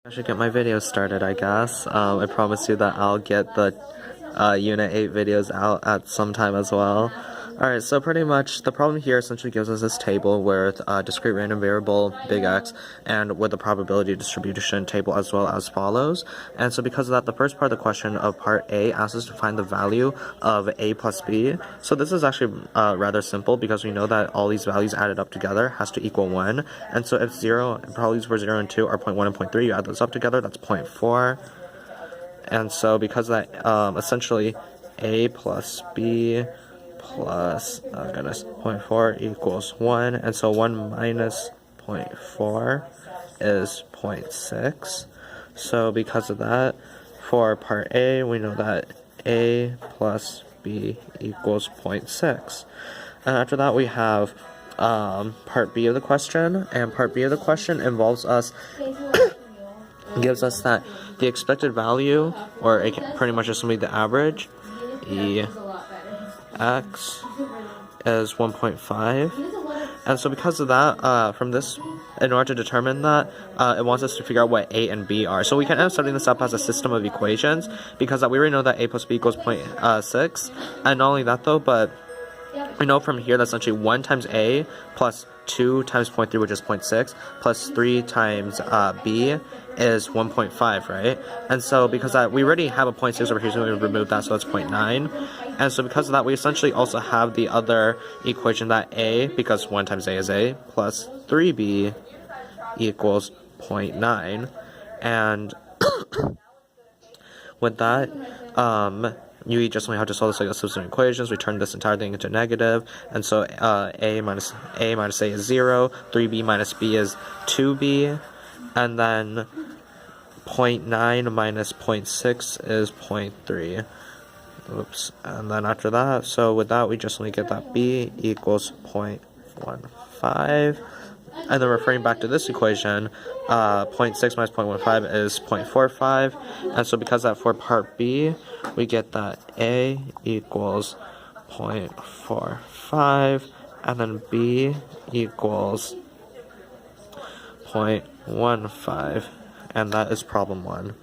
I should get my videos started, I guess. I promise you that I'll get the Unit 8 videos out at some time as well. Alright, so pretty much the problem here essentially gives us this table with discrete random variable, big X, and with the probability distribution table as well as follows. And so because of that, the first part of the question of part A asks us to find the value of A plus B. So this is actually rather simple because we know that all these values added up together has to equal 1. And so if probabilities for 0 and 2 are 0.1 and 0.3, you add those up together, that's 0.4. And so because of that, essentially A plus B plus, 0.4 equals 1, and so 1 minus 0.4 is 0.6. So because of that, for part A, we know that A plus B equals 0.6. And after that, we have part B of the question, and part B of the question involves us gives us that the expected value, or it can pretty much just be the average, X is 1.5. And so because of that, from this, in order to determine that, it wants us to figure out what A and B are. So we can end up setting this up as a system of equations, because we already know that A plus B equals 0.6. And not only that though, but we know from here that essentially 1 times A plus 2 times 0.3, which is 0.6, plus 3 times B is 1.5, right? And so because we already have a 0.6 over here, so we remove that, so that's 0.9. And so because of that, we essentially also have the other equation that A, because 1 times A is A, plus 3B equals 0.9. And with that, you just only have to solve this like a system of equations. We turn this entire thing into negative, and so A minus A is 0, 3B minus B is 2B, and then 0.9 minus 0.6 is 0.3. Oops. And then after that, so with that, we just only get that B equals 0.15. And then referring back to this equation, 0.6 minus 0.15 is 0.45. And so because that for part B, we get that A equals 0.45, and then B equals 0.15. And that is problem 1.